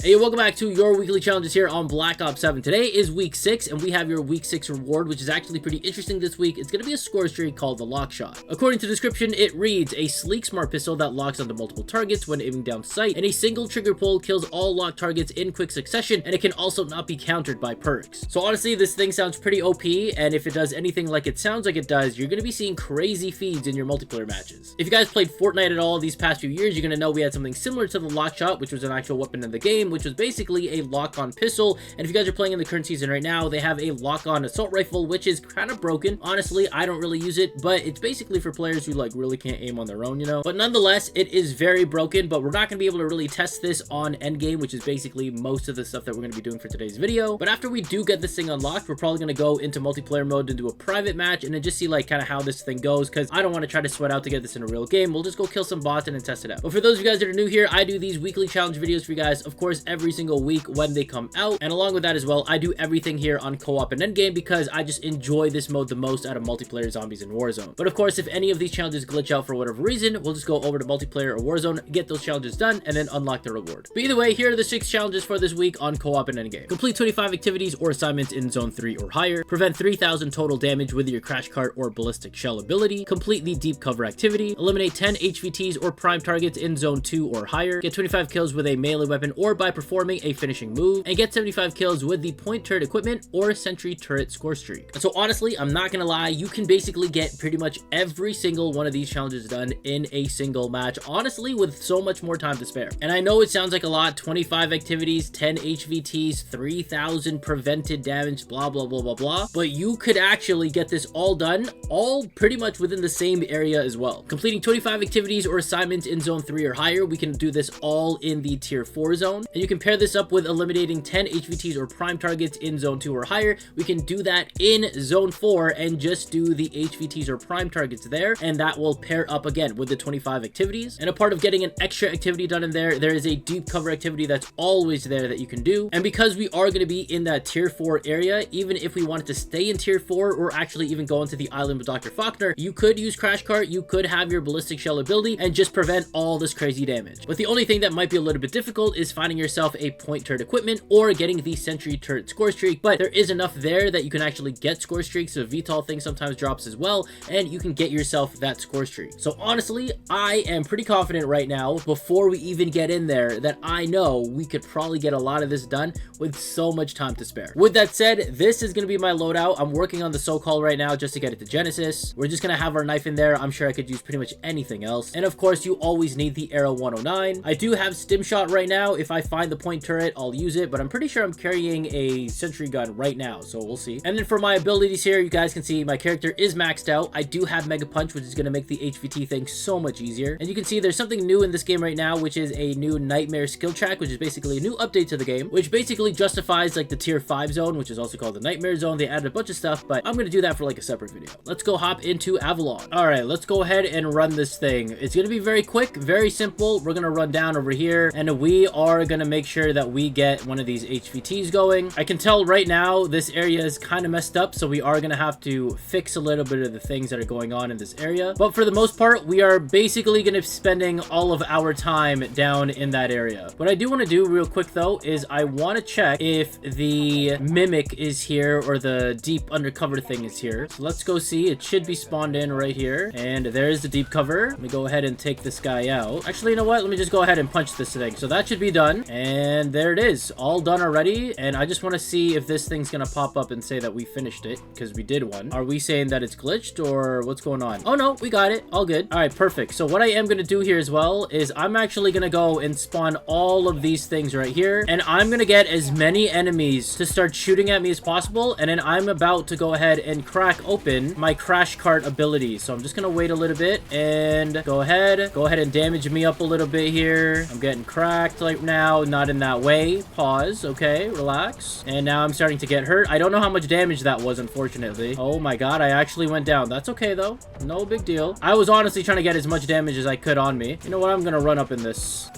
Hey, welcome back to your weekly challenges here on Black Ops 7. Today is week 6, and we have your week 6 reward, which is actually pretty interesting this week. It's going to be a score streak called the LOCKSHOT. According to the description, it reads, a sleek smart pistol that locks onto multiple targets when aiming down sight, and a single trigger pull kills all locked targets in quick succession, and it can also not be countered by perks. So honestly, this thing sounds pretty OP, and if it does anything like it sounds like it does, you're going to be seeing crazy feeds in your multiplayer matches. If you guys played Fortnite at all these past few years, you're going to know we had something similar to the LOCKSHOT, which was an actual weapon in the game, which was basically a lock-on pistol. And if you guys are playing in the current season right now, they have a lock-on assault rifle, which is kind of broken. Honestly, I don't really use it, but it's basically for players who like really can't aim on their own, you know. But nonetheless, it is very broken, but we're not going to be able to really test this on endgame, which is basically most of the stuff that we're going to be doing for today's video. But after we do get this thing unlocked, we're probably going to go into multiplayer mode and do a private match and then just see like kind of how this thing goes, because I don't want to try to sweat out to get this in a real game. We'll just go kill some bots and then test it out. But for those of you guys that are new here, I do these weekly challenge videos for you guys, of course, every single week when they come out. And along with that as well, I do everything here on co-op and endgame because I just enjoy this mode the most out of multiplayer, zombies, and Warzone. But of course, if any of these challenges glitch out for whatever reason, we'll just go over to multiplayer or Warzone, get those challenges done, and then unlock the reward. But either way, here are the 6 challenges for this week on co-op and endgame. Complete 25 activities or assignments in zone 3 or higher. Prevent 3,000 total damage with your crash cart or ballistic shell ability. Complete the deep cover activity. Eliminate 10 HVTs or prime targets in zone 2 or higher. Get 25 kills with a melee weapon or by performing a finishing move. And get 75 kills with the point turret equipment or sentry turret score streak. So honestly, I'm not gonna lie, you can basically get pretty much every single one of these challenges done in a single match, honestly, with so much more time to spare. And I know it sounds like a lot, 25 activities, 10 HVTs, 3,000 prevented damage, blah, blah, blah, blah, blah, but you could actually get this all done, all pretty much within the same area as well. Completing 25 activities or assignments in zone 3 or higher, we can do this all in the tier 4 zone. And you can pair this up with eliminating 10 HVTs or prime targets in zone 2 or higher. We can do that in zone 4 and just do the HVTs or prime targets there, and that will pair up again with the 25 activities. And a part of getting an extra activity done in there, there is a deep cover activity that's always there that you can do. And because we are going to be in that tier 4 area, even if we wanted to stay in tier 4 or actually even go into the island with Dr. Faulkner, you could use crash cart, you could have your ballistic shell ability and just prevent all this crazy damage. But the only thing that might be a little bit difficult is finding yourself a point turret equipment or getting the sentry turret score streak, but there is enough there that you can actually get score streaks. So VTOL thing sometimes drops as well, and you can get yourself that score streak. So honestly, I am pretty confident right now, before we even get in there, that I know we could probably get a lot of this done with so much time to spare. With that said, this is going to be my loadout. I'm working on the so-called right now just to get it to Genesis. We're just going to have our knife in there. I'm sure I could use pretty much anything else. And of course, you always need the Arrow 109. I do have stim shot right now. If I find the point turret, I'll use it, but I'm pretty sure I'm carrying a sentry gun right now, so we'll see. And then for my abilities here, you guys can see my character is maxed out. I do have Mega Punch, which is going to make the HVT thing so much easier. And you can see there's something new in this game right now, which is a new Nightmare skill track, which is basically a new update to the game, which basically justifies like the tier 5 zone, which is also called the Nightmare zone. They added a bunch of stuff, but I'm going to do that for like a separate video. Let's go hop into Avalon. All right, let's go ahead and run this thing. It's going to be very quick, very simple. We're going to run down over here, and we are going to make sure that we get one of these HVTs going. I can tell right now this area is kind of messed up, so we are going to have to fix a little bit of the things that are going on in this area. But for the most part, we are basically going to be spending all of our time down in that area. What I do want to do real quick though is I want to check if the mimic is here or the deep undercover thing is here. So let's go see. It should be spawned in right here, and there's the deep cover. Let me go ahead and take this guy out. Actually, you know what? Let me just go ahead and punch this thing. So that should be done, and there it is, all done already. And I just want to see if this thing's gonna pop up and say that we finished it, because we did one. Are we saying that it's glitched or what's going on? Oh no, we got it, all good. All right, perfect. So what I am gonna do here as well is I'm actually gonna go and spawn all of these things right here, and I'm gonna get as many enemies to start shooting at me as possible, and then I'm about to go ahead and crack open my crash cart ability. So I'm just gonna wait a little bit and go ahead and damage me up a little bit here. I'm getting cracked right now, not in that way. Pause. Okay, relax. And now I'm starting to get hurt. I don't know how much damage that was, unfortunately. Oh my god, I actually went down. That's okay though, no big deal. I was honestly trying to get as much damage as I could on me. You know what, I'm gonna run up in this.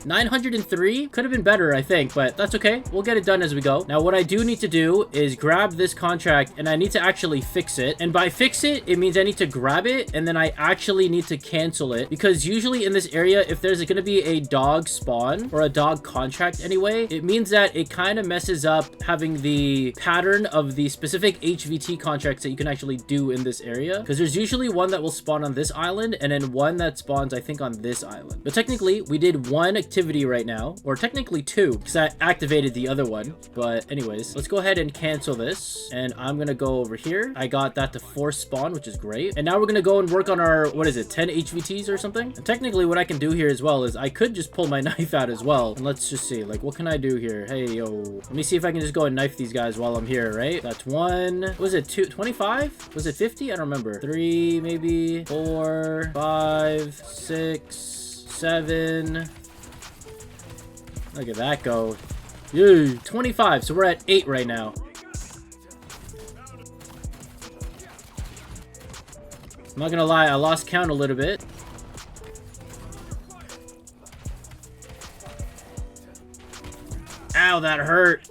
903 could have been better, I think, but that's okay. We'll get it done as we go. Now, what I do need to do is grab this contract, and I need to actually fix it. And by fix it, it means I need to grab it, and then I actually need to cancel it, because usually in this area, if there's going to be a dog spawn or a dog contract anyway, it means that it kind of messes up having the pattern of the specific HVT contracts that you can actually do in this area, because there's usually one that will spawn on this island and then one that spawns, I think, on this island. But technically, we did one activity right now, or technically two, because I activated the other one. But anyways, let's go ahead and cancel this, and I'm gonna go over here. I got that to force spawn, which is great. And now we're gonna go and work on our, what is it, 10 HVTs or something? And technically, what I can do here as well is I could just pull my knife out as well. And let's just see, like, what can I do here? Hey, yo, let me see if I can just go and knife these guys while I'm here, right? That's one. Was it 25? Was it 50? I don't remember. 3, maybe 4, 5, 6, 7. Look at that go. Yay, 25. So we're at 8 right now. I'm not gonna lie, I lost count a little bit. Ow, that hurt.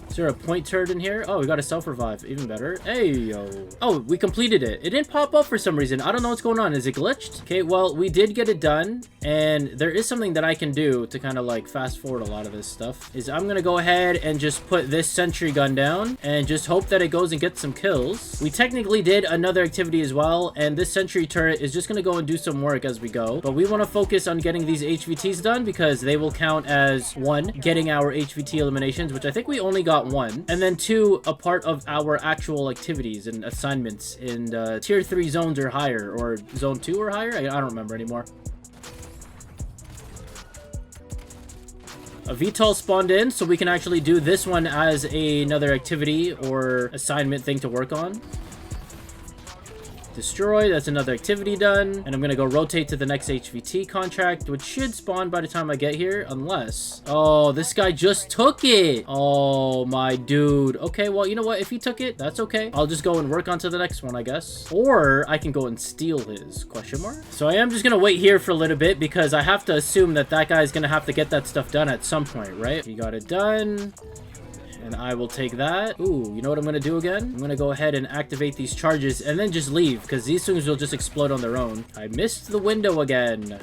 Is there a point turret in here? Oh, we got a self-revive. Even better. Hey, yo. Oh, we completed it. It didn't pop up for some reason. I don't know what's going on. Is it glitched? Okay, well, we did get it done. And there is something that I can do to kind of like fast forward a lot of this stuff. Is I'm going to go ahead and just put this sentry gun down and just hope that it goes and gets some kills. We technically did another activity as well. And this sentry turret is just going to go and do some work as we go. But we want to focus on getting these HVTs done because they will count as 1, getting our HVT eliminations, which I think we only got 1, and then 2, a part of our actual activities and assignments in tier 3 zones or higher, or zone 2 or higher. I don't remember anymore. A VTOL spawned in, so we can actually do this one as another activity or assignment thing to work on. Destroy, that's another activity done. And I'm gonna go rotate to the next HVT contract, which should spawn by the time I get here, unless... Oh, this guy just took it! Oh, my dude. Okay, well, you know what? If he took it, that's okay. I'll just go and work on to the next one, I guess. Or I can go and steal his, question mark? So I am just gonna wait here for a little bit, because I have to assume that that guy's gonna have to get that stuff done at some point, right? He got it done. And I will take that. Ooh, you know what I'm going to do again? I'm going to go ahead and activate these charges and then just leave, because these things will just explode on their own. I missed the window again.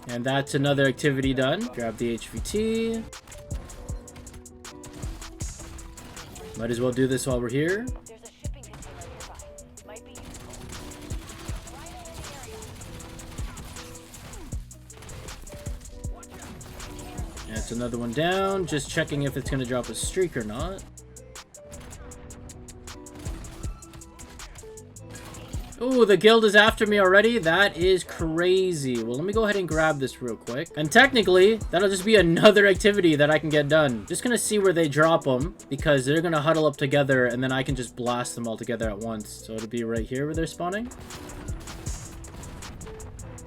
And that's another activity done. Grab the HVT. Might as well do this while we're here. That's another one down. Just checking if it's going to drop a streak or not. Ooh, the guild is after me already. That is crazy. Well, let me go ahead and grab this real quick. And technically, that'll just be another activity that I can get done. Just going to see where they drop them, because they're going to huddle up together, and then I can just blast them all together at once. So it'll be right here where they're spawning.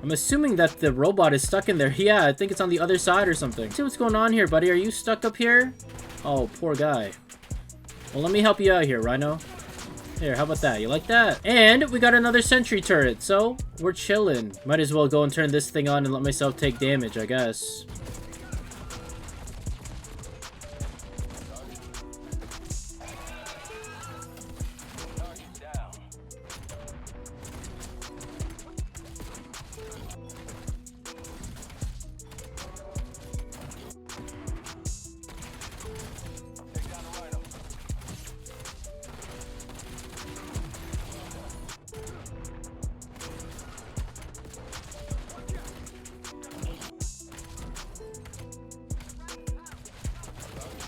I'm assuming that the robot is stuck in there. Yeah, I think it's on the other side or something. See what's going on here, buddy? Are you stuck up here? Oh, poor guy. Well, let me help you out here, Rhino. Here, how about that? You like that? And we got another sentry turret, so we're chilling. Might as well go and turn this thing on and let myself take damage, I guess.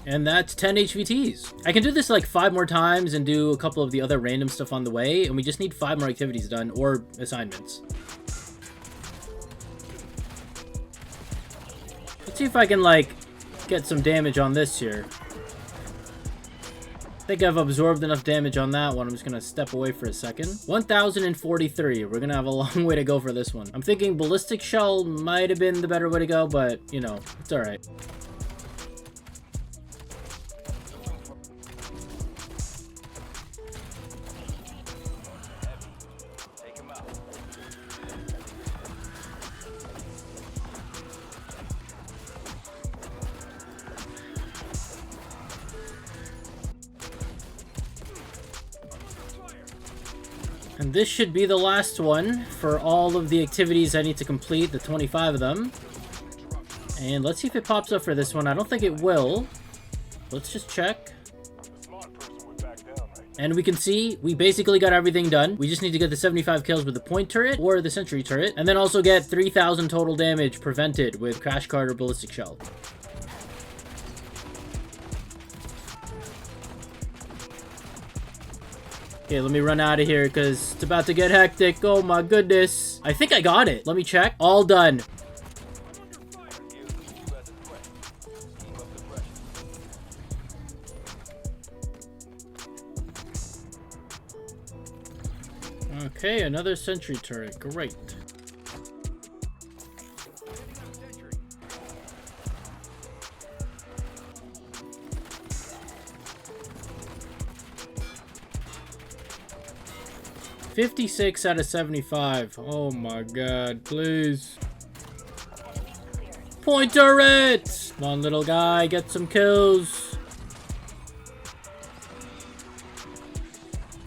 And that's 10 HVTs. I can do this like 5 more times and do a couple of the other random stuff on the way, and we just need 5 more activities done, or assignments. Let's see if I can like get some damage on this here. I think I've absorbed enough damage on that one. I'm just gonna step away for a second. 1043. We're gonna have a long way to go for this one. I'm thinking ballistic shell might have been the better way to go, but you know, it's all right. And this should be the last one for all of the activities I need to complete, the 25 of them. And let's see if it pops up for this one. I don't think it will. Let's just check. And we can see we basically got everything done. We just need to get the 75 kills with the point turret or the sentry turret. And then also get 3,000 total damage prevented with crash cart or ballistic shell. Okay, let me run out of here because it's about to get hectic. Oh my goodness. I think I got it. Let me check. All done. Okay, another sentry turret. Great. $56 out of 75. Oh my god, please. Point turret! Come on, little guy, get some kills.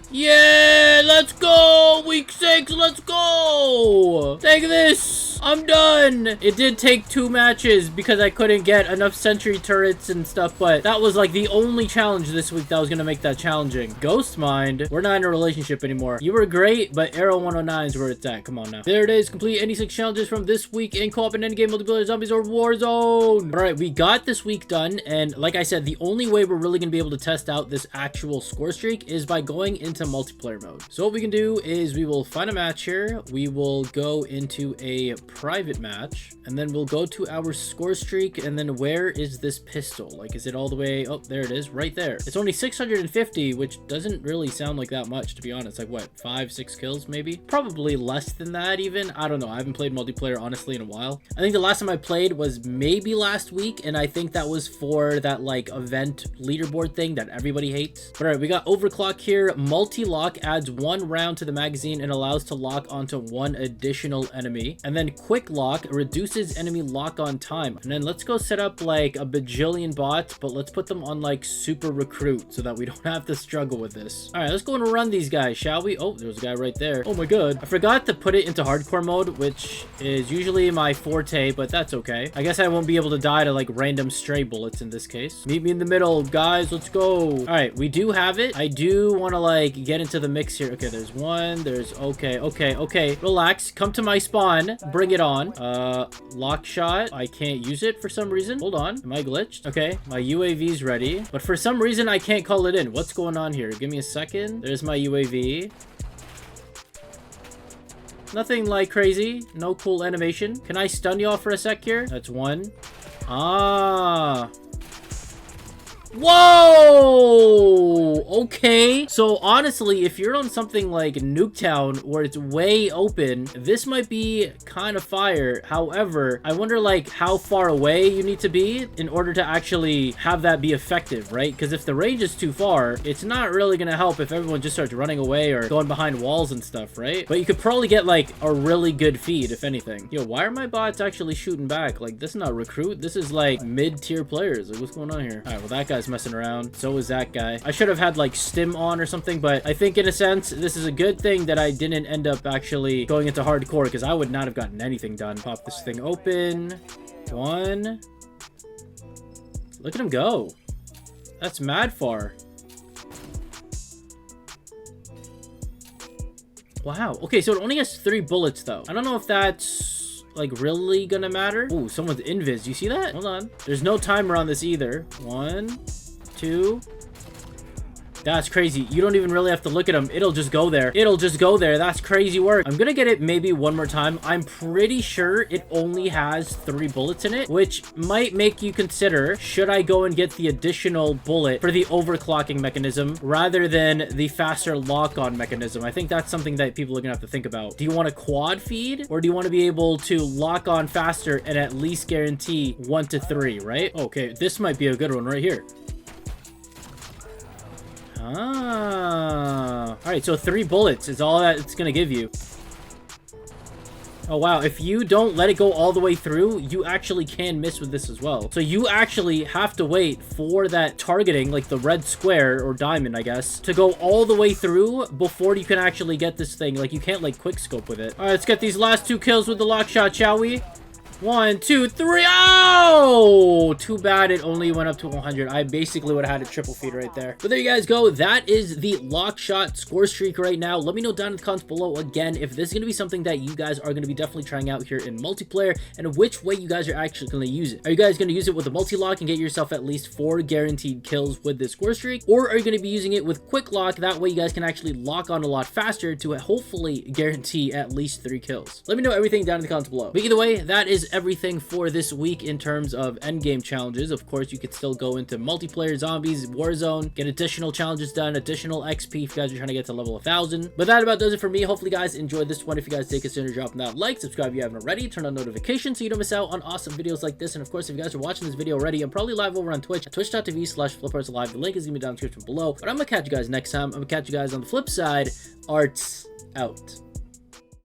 Yeah, let's go! Week 6, let's go! Take this! I'm done! It did take 2 matches because I couldn't get enough sentry turrets and stuff, but that was like the only challenge this week that was gonna make that challenging. Ghost Mind, we're not in a relationship anymore. You were great, but Arrow 109 is where it's at. Come on now. There it is. Complete any 6 challenges from this week in co-op and endgame multiplayer, zombies, or Warzone. Alright, we got this week done, and like I said, the only way we're really gonna be able to test out this actual score streak is by going into multiplayer mode. So what we can do is we will find a match here. We will go into a private match, and then we'll go to our score streak. And then where is this pistol? Like, is it all the way? Oh, there it is, right there. It's only 650, which doesn't really sound like that much, to be honest. Like what, 5-6 kills maybe? Probably less than that even. I don't know. I haven't played multiplayer honestly in a while. I think the last time I played was maybe last week, and I think that was for that like event leaderboard thing that everybody hates. But all right, we got overclock here. Multi-lock adds 1 round to the magazine and allows to lock onto 1 additional enemy. And then quick lock reduces enemy lock on time. And then let's go set up like a bajillion bots, but let's put them on like super recruit so that we don't have to struggle with this. All right, let's go and run these guys, shall we? Oh, there's a guy right there. Oh my god, I forgot to put it into hardcore mode, which is usually my forte, but that's okay. I guess I won't be able to die to like random stray bullets in this case. Meet me in the middle, guys. Let's go. All right, we do have it. I do want to like get into the mix here. Okay, there's one. There's okay. Relax. Come to my spawn. Bring it on. Lock shot. I can't use it for some reason. Hold on. Am I glitched? Okay, my UAV's ready, but for some reason I can't call it in. What's going on here? Give me a second. There's my UAV. Nothing like crazy. No cool animation. Can I stun y'all for a sec here? That's one. Ah. Whoa! Okay. So honestly, if you're on something like Nuketown where it's way open, this might be kind of fire. However, I wonder like how far away you need to be in order to actually have that be effective, right? Because if the range is too far, it's not really going to help if everyone just starts running away or going behind walls and stuff, right? But you could probably get like a really good feed, if anything. Yo, why are my bots actually shooting back? Like, this is not recruit. This is like mid-tier players. Like, what's going on here? All right, well, that guy's messing around. So is that guy. I should have had like stim on or something, but I think in a sense this is a good thing that I didn't end up actually going into hardcore, because I would not have gotten anything done. Pop this thing open. One. Look at him go. That's mad far. Wow. Okay, so it only has 3 bullets though. I don't know if that's like really gonna matter. Ooh, someone's invis. You see that? Hold on. There's no timer on this either. 1, 2. That's crazy. You don't even really have to look at them. It'll just go there. It'll just go there. That's crazy work. I'm gonna get it maybe one more time. I'm pretty sure it only has 3 bullets in it, which might make you consider, should I go and get the additional bullet for the overclocking mechanism rather than the faster lock-on mechanism? I think that's something that people are gonna have to think about. Do you want a quad feed, or do you want to be able to lock on faster and at least guarantee 1 to 3, right? Okay, this might be a good one right here. Ah. All right, so 3 bullets is all that it's gonna give you. Oh, wow. If you don't let it go all the way through, you actually can miss with this as well. So you actually have to wait for that targeting, like the red square or diamond, I guess, to go all the way through before you can actually get this thing. Like, you can't, like, quick scope with it. All right, let's get these last 2 kills with the lock shot, shall we? 1, 2, 3. Oh, too bad it only went up to 100. I basically would have had a triple feed right there. But there you guys go. That is the lock shot score streak right now. Let me know down in the comments below again if this is going to be something that you guys are going to be definitely trying out here in multiplayer, and which way you guys are actually going to use it. Are you guys going to use it with a multi-lock and get yourself at least 4 guaranteed kills with this score streak, or are you going to be using it with quick lock? That way you guys can actually lock on a lot faster to hopefully guarantee at least 3 kills. Let me know everything down in the comments below. But either way, that is everything for this week in terms of end game challenges. Of course, you could still go into multiplayer, zombies, Warzone, get additional challenges done, additional XP if you guys are trying to get to level 1000. But that about does it for me. Hopefully, you guys enjoyed this one. If you guys did, consider dropping that like, subscribe if you haven't already, turn on notifications so you don't miss out on awesome videos like this. And of course, if you guys are watching this video already, I'm probably live over on Twitch at twitch.tv/FlipArtz live. The link is gonna be down in the description below. But I'm gonna catch you guys next time. I'm gonna catch you guys on the flip side. Arts out.